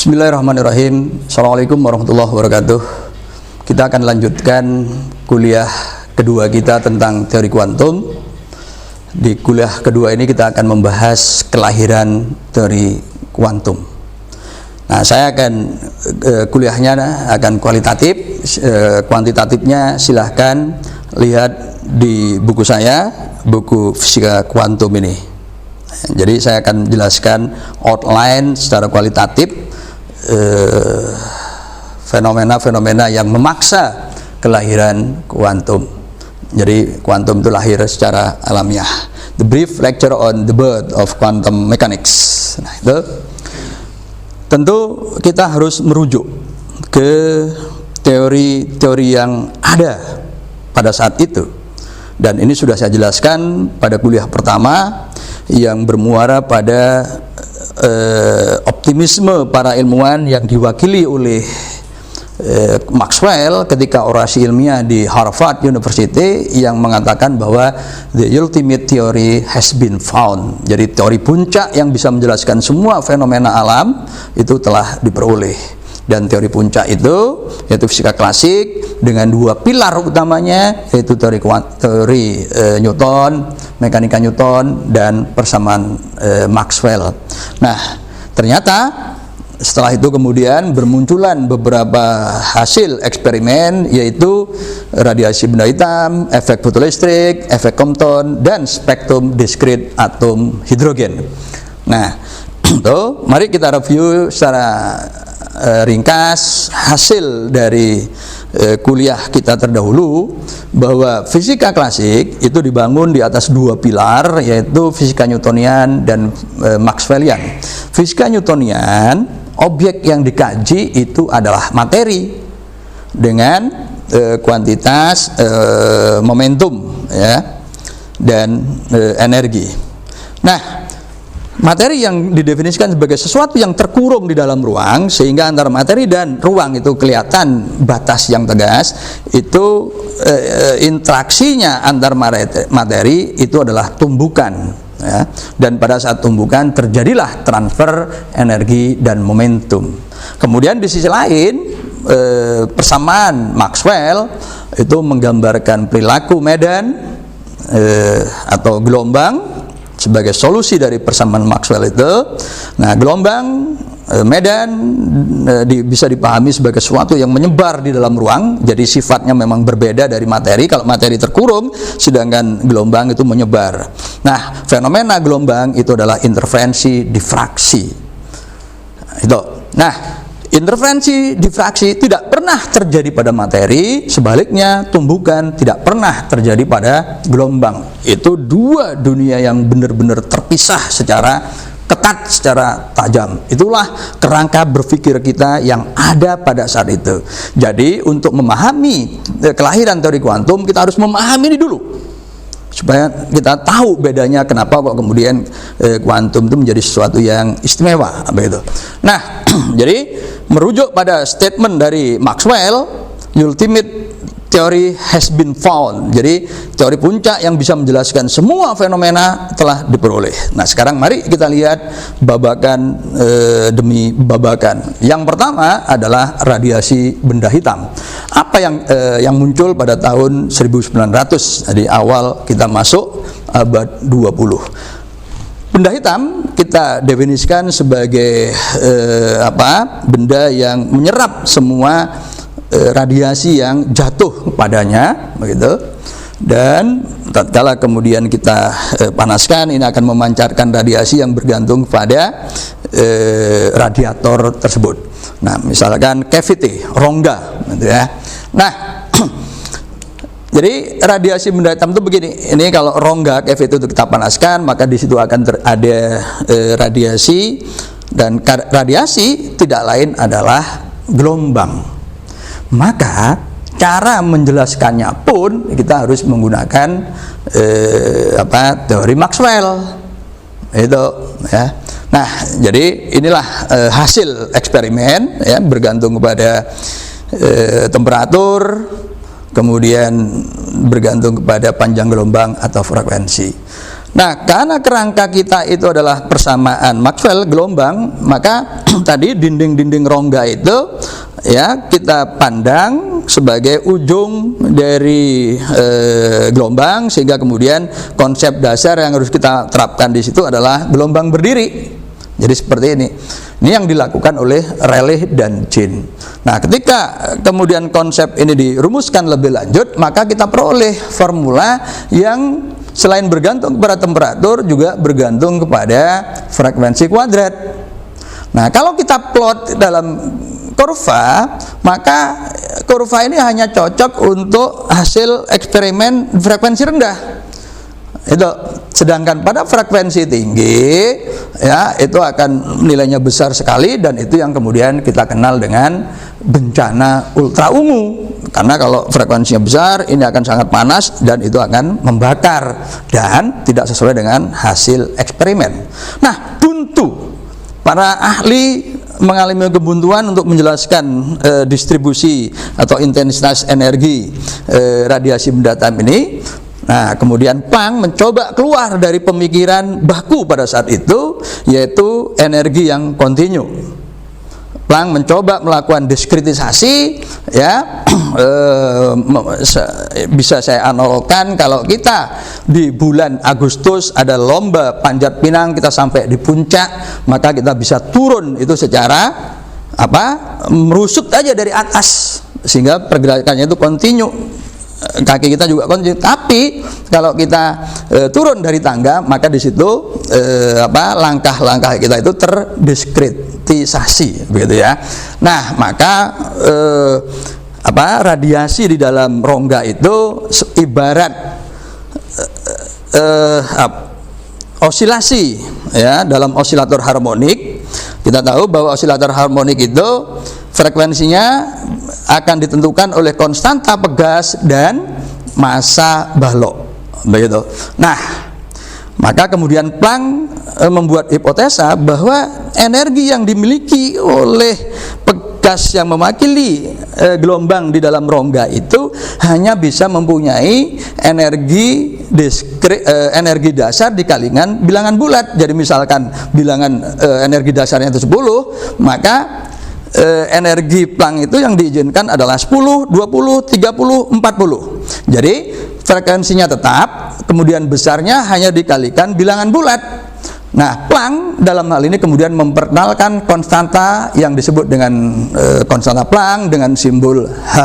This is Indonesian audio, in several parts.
Bismillahirrahmanirrahim. Assalamualaikum warahmatullahi wabarakatuh. Kita akan lanjutkan kuliah kedua kita tentang teori kuantum. Di kuliah kedua ini kita akan membahas kelahiran teori kuantum. Nah, saya akan kuliahnya akan kualitatif, kuantitatifnya silahkan lihat di buku saya, buku Fisika Kuantum ini. Jadi saya akan jelaskan outline secara kualitatif fenomena-fenomena yang memaksa kelahiran kuantum. Jadi kuantum itu lahir secara alamiah. The brief lecture on the birth of quantum mechanics. Nah, itu tentu kita harus merujuk ke teori-teori yang ada pada saat itu. Dan ini sudah saya jelaskan pada kuliah pertama yang bermuara pada optimisme para ilmuwan yang diwakili oleh Maxwell ketika orasi ilmiah di Harvard University yang mengatakan bahwa the ultimate theory has been found. Jadi teori puncak yang bisa menjelaskan semua fenomena alam itu telah diperoleh. Dan teori puncak itu yaitu fisika klasik dengan dua pilar utamanya, yaitu teori Newton, mekanika Newton, dan persamaan Maxwell. Nah, ternyata setelah itu kemudian bermunculan beberapa hasil eksperimen, yaitu radiasi benda hitam, efek fotolistrik, efek Compton, dan spektrum diskrit atom hidrogen. Nah, itu mari kita review secara ringkas hasil dari kuliah kita terdahulu, bahwa fisika klasik itu dibangun di atas dua pilar, yaitu fisika Newtonian dan Maxwellian. Fisika Newtonian, objek yang dikaji itu adalah materi dengan kuantitas momentum, ya, dan energi. Nah, materi yang didefinisikan sebagai sesuatu yang terkurung di dalam ruang, sehingga antara materi dan ruang itu kelihatan batas yang tegas. Itu interaksinya antar materi itu adalah tumbukan, ya. Dan pada saat tumbukan terjadilah transfer energi dan momentum. Kemudian di sisi lain, persamaan Maxwell itu menggambarkan perilaku medan atau gelombang sebagai solusi dari persamaan Maxwell itu. Nah, gelombang medan bisa dipahami sebagai sesuatu yang menyebar di dalam ruang. Jadi sifatnya memang berbeda dari materi. Kalau materi terkurung, sedangkan gelombang itu menyebar. Nah, fenomena gelombang itu adalah interferensi difraksi. Itu. Nah, interferensi difraksi tidak pernah terjadi pada materi, sebaliknya tumbukan tidak pernah terjadi pada gelombang. Itu dua dunia yang benar-benar terpisah secara ketat, secara tajam. Itulah kerangka berpikir kita yang ada pada saat itu. Jadi untuk memahami kelahiran teori kuantum, kita harus memahami ini dulu, supaya kita tahu bedanya kenapa kok kemudian kuantum itu menjadi sesuatu yang istimewa, begitu. Nah, jadi merujuk pada statement dari Maxwell, ultimate theory has been found. Jadi teori puncak yang bisa menjelaskan semua fenomena telah diperoleh. Nah, sekarang mari kita lihat babakan demi babakan. Yang pertama adalah radiasi benda hitam. Apa yang muncul pada tahun 1900, jadi awal kita masuk abad 20. Benda hitam kita definisikan sebagai benda yang menyerap semua radiasi yang jatuh padanya, begitu. Dan tatkala kemudian kita panaskan, ini akan memancarkan radiasi yang bergantung pada radiator tersebut. Nah, misalkan cavity, rongga, gitu ya. Nah, jadi radiasi benda hitam itu begini. Ini kalau rongga cavity itu kita panaskan, maka di situ akan ada radiasi, dan radiasi tidak lain adalah gelombang. Maka cara menjelaskannya pun kita harus menggunakan teori Maxwell itu, ya. Nah, jadi inilah hasil eksperimen, ya, bergantung kepada temperatur, kemudian bergantung kepada panjang gelombang atau frekuensi. Nah, karena kerangka kita itu adalah persamaan Maxwell gelombang, maka tadi dinding-dinding rongga itu ya kita pandang sebagai ujung dari gelombang, sehingga kemudian konsep dasar yang harus kita terapkan di situ adalah gelombang berdiri. Jadi seperti ini. Ini yang dilakukan oleh Rayleigh dan Jean. Nah, ketika kemudian konsep ini dirumuskan lebih lanjut, maka kita peroleh formula yang selain bergantung kepada temperatur juga bergantung kepada frekuensi kuadrat. Nah, kalau kita plot dalam kurva, maka kurva ini hanya cocok untuk hasil eksperimen frekuensi rendah. Itu, sedangkan pada frekuensi tinggi ya itu akan nilainya besar sekali, dan itu yang kemudian kita kenal dengan bencana ultra ungu. Karena kalau frekuensinya besar, ini akan sangat panas dan itu akan membakar dan tidak sesuai dengan hasil eksperimen. Nah, buntu. Para ahli mengalami kebuntuan untuk menjelaskan distribusi atau intensitas energi radiasi mendatam ini. Nah, kemudian Planck mencoba keluar dari pemikiran baku pada saat itu, yaitu energi yang kontinu. Planck mencoba melakukan diskritisasi, ya, bisa saya analogkan kalau kita di bulan Agustus ada lomba panjat pinang, kita sampai di puncak, maka kita bisa turun itu secara merusut aja dari atas, sehingga pergerakannya itu kontinu. Kaki kita juga kontinu. Tapi kalau kita turun dari tangga, maka di situ langkah-langkah kita itu terdiskritisasi, begitu ya. Nah, maka radiasi di dalam rongga itu ibarat osilasi ya dalam osilator harmonik. Kita tahu bahwa osilator harmonik itu frekuensinya akan ditentukan oleh konstanta pegas dan massa balok, begitu. Nah, maka kemudian Planck membuat hipotesa bahwa energi yang dimiliki oleh pegas yang mewakili gelombang di dalam rongga itu hanya bisa mempunyai energi energi dasar dikalikan bilangan bulat. Jadi misalkan bilangan energi dasarnya itu 10, maka energi Planck itu yang diizinkan adalah 10, 20, 30, 40. Jadi frekuensinya tetap, kemudian besarnya hanya dikalikan bilangan bulat. Nah, Planck dalam hal ini kemudian memperkenalkan konstanta yang disebut dengan konstanta Planck dengan simbol H.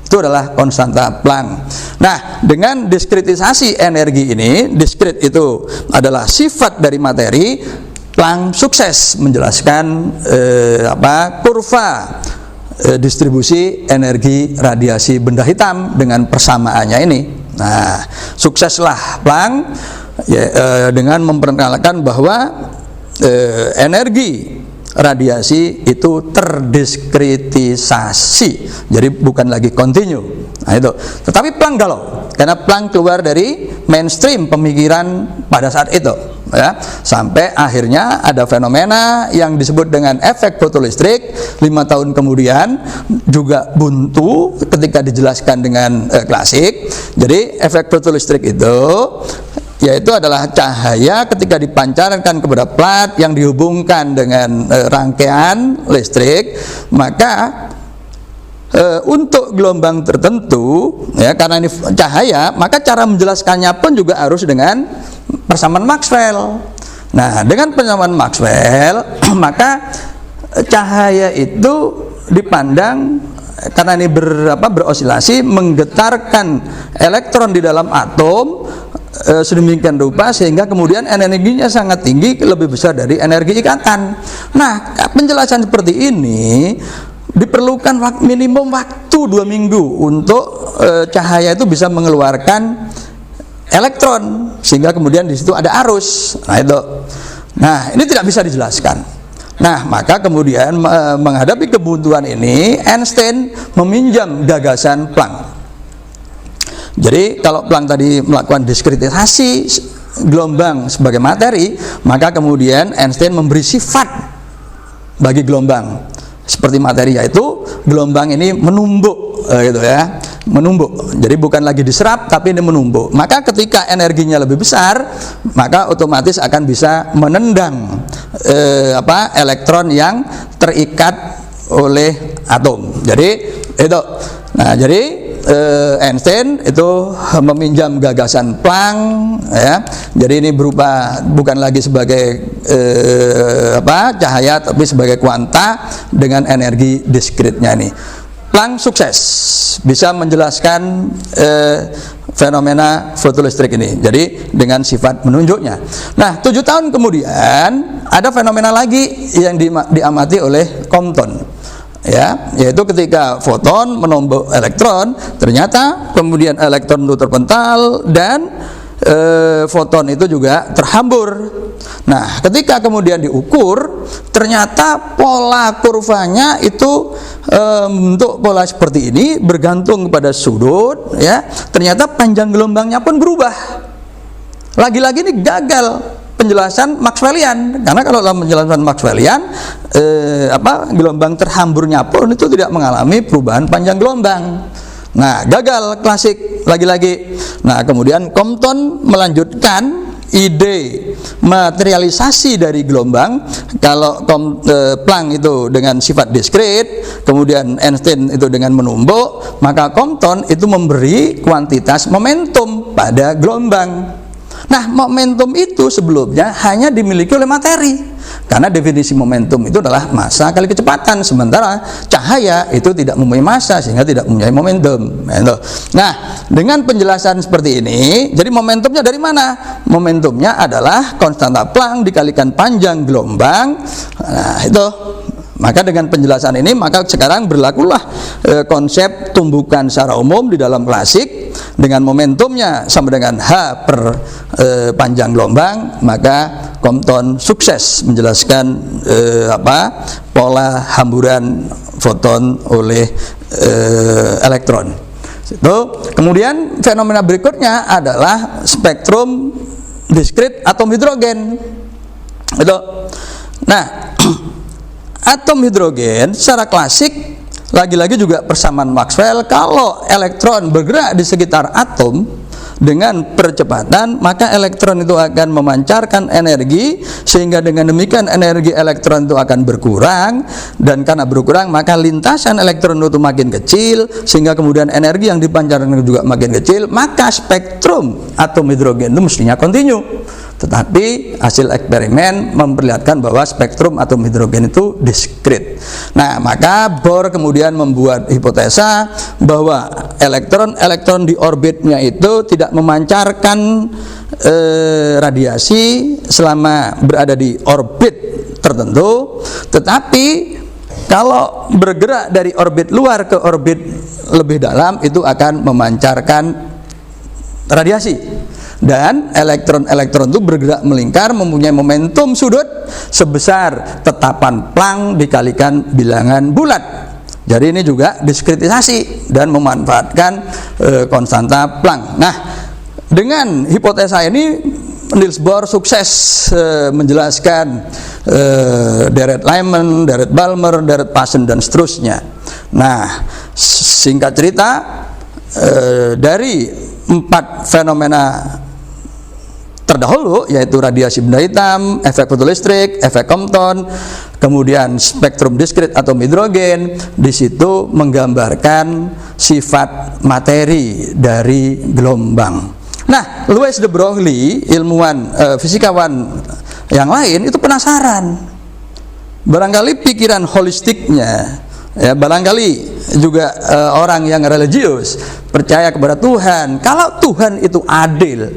Itu adalah konstanta Planck. Nah, dengan diskritisasi energi ini, diskrit itu adalah sifat dari materi. Planck sukses menjelaskan kurva distribusi energi radiasi benda hitam dengan persamaannya ini. Nah, sukseslah Planck dengan memperkenalkan bahwa energi radiasi itu terdiskritisasi, jadi bukan lagi kontinu. Nah, itu. Tetapi Planck galau, karena Planck keluar dari mainstream pemikiran pada saat itu, ya, sampai akhirnya ada fenomena yang disebut dengan efek fotolistrik. 5 tahun kemudian juga buntu ketika dijelaskan dengan klasik. Jadi efek fotolistrik itu yaitu adalah cahaya ketika dipancarkan kepada plat yang dihubungkan dengan rangkaian listrik, maka untuk gelombang tertentu ya, karena ini cahaya, maka cara menjelaskannya pun juga harus dengan persamaan Maxwell. Nah, dengan persamaan Maxwell maka cahaya itu dipandang karena ini berosilasi, menggetarkan elektron di dalam atom sedemikian rupa sehingga kemudian energinya sangat tinggi, lebih besar dari energi ikatan. Nah, penjelasan seperti ini diperlukan minimum waktu 2 minggu untuk cahaya itu bisa mengeluarkan elektron, sehingga kemudian di situ ada arus. Nah, itu. Nah, ini tidak bisa dijelaskan. Nah, maka kemudian menghadapi kebuntuan ini, Einstein meminjam gagasan Planck. Jadi kalau Planck tadi melakukan diskritisasi gelombang sebagai materi, maka kemudian Einstein memberi sifat bagi gelombang seperti materi, yaitu gelombang ini menumbuk gitu ya. menumpuk. Jadi bukan lagi diserap tapi ini menumpuk. Maka ketika energinya lebih besar, maka otomatis akan bisa menendang elektron yang terikat oleh atom. Jadi itu. Nah, jadi Einstein itu meminjam gagasan Planck, ya. Jadi ini berupa bukan lagi sebagai cahaya, tapi sebagai kuanta dengan energi diskritnya ini. Planck sukses bisa menjelaskan fenomena fotolistrik ini. Jadi dengan sifat menunjuknya. Nah, 7 tahun kemudian ada fenomena lagi yang diamati oleh Compton. Ya, yaitu ketika foton menombak elektron, ternyata kemudian elektron itu terpental dan foton itu juga terhambur. Nah, ketika kemudian diukur, ternyata pola kurvanya itu bentuk pola seperti ini bergantung pada sudut, ya. Ternyata panjang gelombangnya pun berubah. Lagi-lagi ini gagal penjelasan Maxwellian, karena kalau dalam penjelasan Maxwellian gelombang terhamburnya pun itu tidak mengalami perubahan panjang gelombang. Nah, gagal klasik lagi-lagi. Nah, kemudian Compton melanjutkan ide materialisasi dari gelombang. Kalau Planck itu dengan sifat diskrit, kemudian Einstein itu dengan menumbuk, maka Compton itu memberi kuantitas momentum pada gelombang. Nah, momentum itu sebelumnya hanya dimiliki oleh materi, karena definisi momentum itu adalah massa kali kecepatan, sementara cahaya itu tidak mempunyai massa sehingga tidak mempunyai momentum. Nah, dengan penjelasan seperti ini, jadi momentumnya dari mana? Momentumnya adalah konstanta Planck dikalikan panjang gelombang. Nah, itu. Maka dengan penjelasan ini, maka sekarang berlakulah konsep tumbukan secara umum di dalam klasik dengan momentumnya sama dengan H per panjang gelombang. Maka Compton sukses menjelaskan pola hamburan foton oleh elektron. Kemudian fenomena berikutnya adalah spektrum diskrit atom hidrogen. Nah, atom hidrogen secara klasik lagi-lagi juga persamaan Maxwell, kalau elektron bergerak di sekitar atom dengan percepatan, maka elektron itu akan memancarkan energi, sehingga dengan demikian energi elektron itu akan berkurang, dan karena berkurang maka lintasan elektron itu makin kecil, sehingga kemudian energi yang dipancarkan juga makin kecil, maka spektrum atom hidrogen itu mestinya kontinu. Tetapi hasil eksperimen memperlihatkan bahwa spektrum atom hidrogen itu diskrit. Nah, maka Bohr kemudian membuat hipotesa bahwa elektron di orbitnya itu tidak memancarkan radiasi selama berada di orbit tertentu, tetapi kalau bergerak dari orbit luar ke orbit lebih dalam itu akan memancarkan radiasi. Dan elektron-elektron itu bergerak melingkar mempunyai momentum sudut sebesar tetapan Planck dikalikan bilangan bulat. Jadi ini juga diskritisasi dan memanfaatkan konstanta Planck. Nah, dengan hipotesa ini Niels Bohr sukses menjelaskan deret Lyman, deret Balmer, deret Paschen dan seterusnya. Nah, singkat cerita, dari 4 fenomena terdahulu, yaitu radiasi benda hitam, efek fotolistrik, efek Compton, kemudian spektrum diskrit atom hidrogen, di situ menggambarkan sifat materi dari gelombang. Nah, Louis de Broglie, ilmuwan fisikawan yang lain itu penasaran. Barangkali pikiran holistiknya, ya, barangkali juga orang yang religius percaya kepada Tuhan. Kalau Tuhan itu adil,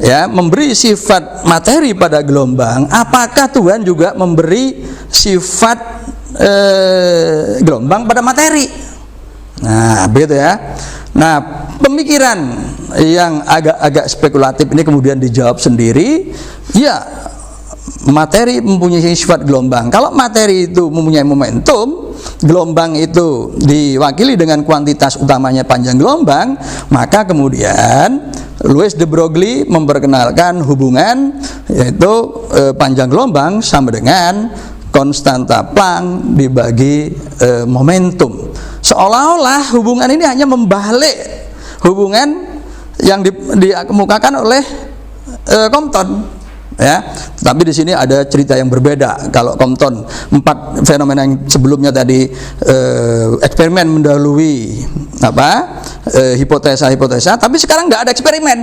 ya, memberi sifat materi pada gelombang, apakah Tuhan juga memberi sifat gelombang pada materi? Nah, begitu ya. Nah, pemikiran yang agak-agak spekulatif ini kemudian dijawab sendiri. Ya, materi mempunyai sifat gelombang. Kalau materi itu mempunyai momentum, gelombang itu diwakili dengan kuantitas utamanya panjang gelombang, maka kemudian Louis de Broglie memperkenalkan hubungan, yaitu panjang gelombang sama dengan konstanta Planck dibagi momentum. seolah-olah hubungan ini hanya membalik hubungan yang dikemukakan oleh Compton, ya. Tapi di sini ada cerita yang berbeda. Kalau Compton, 4 fenomena yang sebelumnya tadi eksperimen mendahului hipotesa, tapi sekarang nggak ada eksperimen.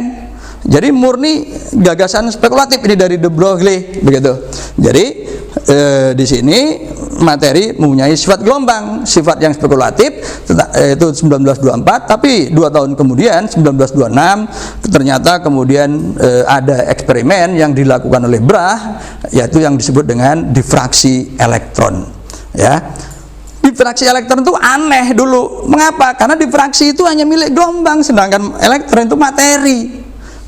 Jadi murni gagasan spekulatif ini dari de Broglie, begitu. Jadi di sini materi mempunyai sifat gelombang, sifat yang spekulatif, itu 1924, tapi 2 tahun kemudian 1926 ternyata kemudian ada eksperimen yang dilakukan oleh Bragg, yaitu yang disebut dengan difraksi elektron, ya. Difraksi elektron itu aneh dulu. Mengapa? Karena difraksi itu hanya milik gelombang, sedangkan elektron itu materi.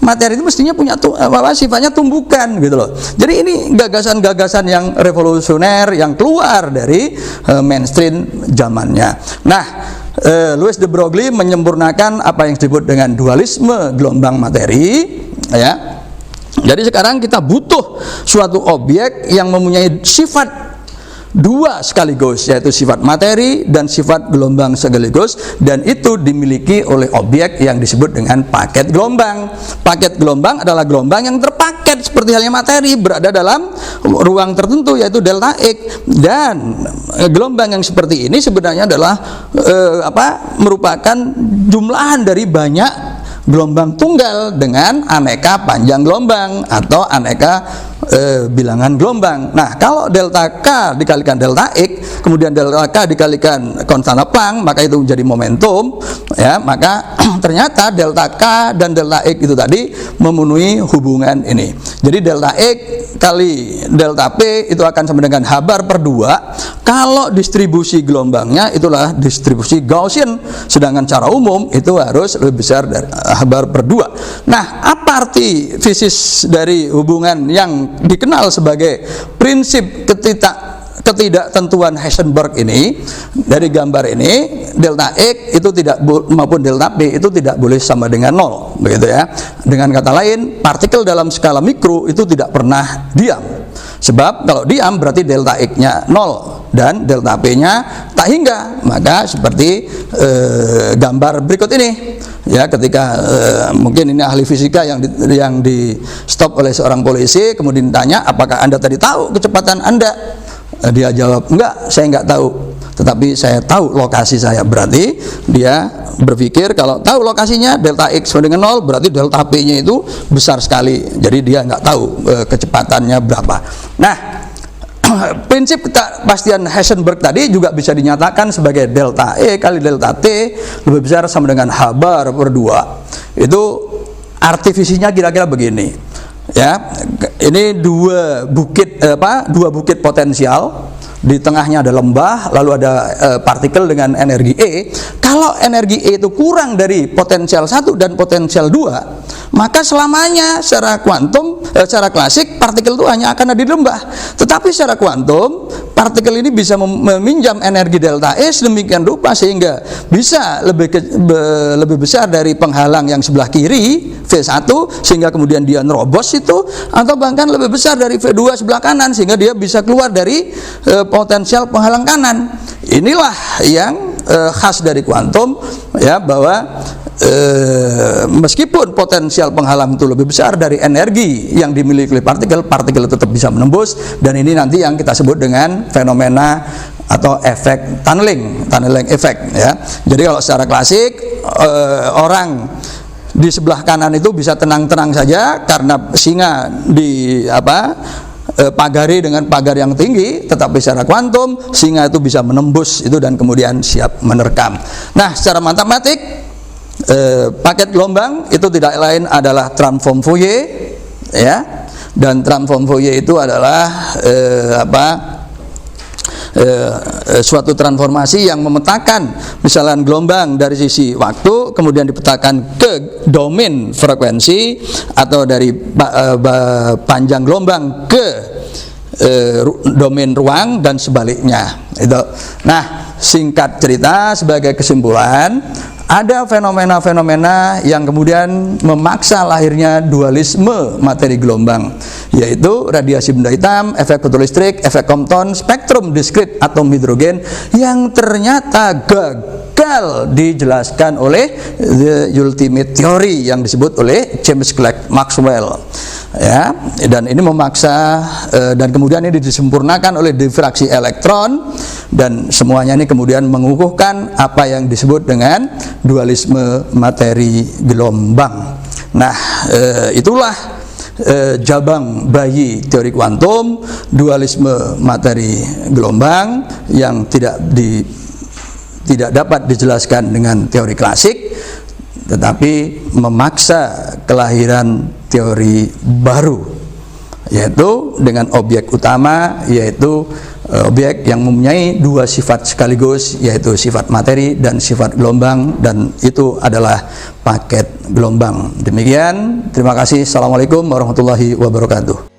Materi itu mestinya punya sifatnya tumbukan, gitu loh. Jadi ini gagasan-gagasan yang revolusioner yang keluar dari mainstream zamannya. Nah, Louis de Broglie menyempurnakan apa yang disebut dengan dualisme gelombang materi, ya. Jadi sekarang kita butuh suatu objek yang mempunyai sifat 2 sekaligus, yaitu sifat materi dan sifat gelombang sekaligus, dan itu dimiliki oleh objek yang disebut dengan paket gelombang. Paket gelombang adalah gelombang yang terpaket seperti halnya materi, berada dalam ruang tertentu, yaitu delta X. Dan gelombang yang seperti ini sebenarnya adalah merupakan jumlahan dari banyak gelombang tunggal dengan aneka panjang gelombang atau aneka bilangan gelombang. Nah, kalau delta K dikalikan delta X, kemudian delta K dikalikan konstanta Planck, maka itu menjadi momentum, ya. Maka ternyata delta K dan delta X itu tadi memenuhi hubungan ini. Jadi delta X kali delta P itu akan sama dengan H/2. Kalau distribusi gelombangnya itulah distribusi Gaussian, sedangkan secara umum itu harus lebih besar dari H/2. Nah, apa arti fisis dari hubungan yang dikenal sebagai prinsip ketidaktentuan Heisenberg ini? Dari gambar ini, delta X itu maupun delta P itu tidak boleh sama dengan 0, begitu ya. Dengan kata lain, partikel dalam skala mikro itu tidak pernah diam. Sebab kalau diam berarti delta X-nya 0 dan delta P-nya tak hingga. Maka seperti gambar berikut ini, ya, ketika mungkin ini ahli fisika yang di stop oleh seorang polisi, kemudian ditanya, apakah Anda tadi tahu kecepatan Anda? Dia jawab, enggak, saya enggak tahu, tetapi saya tahu lokasi saya. Berarti dia berpikir kalau tahu lokasinya delta X sama dengan 0, berarti delta P-nya itu besar sekali. Jadi dia enggak tahu kecepatannya berapa. Nah, prinsip kepastian Heisenberg tadi juga bisa dinyatakan sebagai delta E kali delta T lebih besar sama dengan H/2. Itu artifisinya kira-kira begini, ya. Ini dua bukit potensial, di tengahnya ada lembah, lalu ada partikel dengan energi E. Kalau energi E itu kurang dari potensial 1 dan potensial 2, maka selamanya secara kuantum, secara klasik partikel itu hanya akan ada di lembah. Tetapi secara kuantum, partikel ini bisa meminjam energi delta E sedemikian rupa sehingga bisa lebih besar dari penghalang yang sebelah kiri V1, sehingga kemudian dia nerobos itu, atau bahkan lebih besar dari V2 sebelah kanan sehingga dia bisa keluar dari potensial penghalang kanan. Inilah yang khas dari kuantum, ya, bahwa meskipun potensial penghalang itu lebih besar dari energi yang dimiliki oleh partikel tetap bisa menembus, dan ini nanti yang kita sebut dengan fenomena atau efek tunneling effect, ya. Jadi kalau secara klasik orang di sebelah kanan itu bisa tenang-tenang saja karena singa pagari dengan pagar yang tinggi, tetapi secara kuantum singa itu bisa menembus itu dan kemudian siap menerkam. Nah, secara matematik paket gelombang itu tidak lain adalah transform Fourier, ya. Dan transform Fourier itu adalah suatu transformasi yang memetakan misalnya gelombang dari sisi waktu, kemudian dipetakan ke domain frekuensi, atau dari panjang gelombang ke domain ruang dan sebaliknya itu. Nah, singkat cerita, sebagai kesimpulan, ada fenomena-fenomena yang kemudian memaksa lahirnya dualisme materi gelombang, yaitu radiasi benda hitam, efek fotolistrik, efek Compton, spektrum diskrit atom hidrogen, yang ternyata gagal dijelaskan oleh the ultimate theory yang disebut oleh James Clerk Maxwell, ya. Dan ini memaksa dan kemudian ini disempurnakan oleh difraksi elektron, dan semuanya ini kemudian mengukuhkan apa yang disebut dengan dualisme materi gelombang. Nah, itulah jabang bayi teori kuantum, dualisme materi gelombang yang tidak dapat dijelaskan dengan teori klasik, tetapi memaksa kelahiran teori baru, yaitu dengan objek utama, yaitu objek yang mempunyai dua sifat sekaligus, yaitu sifat materi dan sifat gelombang, dan itu adalah paket gelombang. Demikian, terima kasih. Assalamualaikum warahmatullahi wabarakatuh.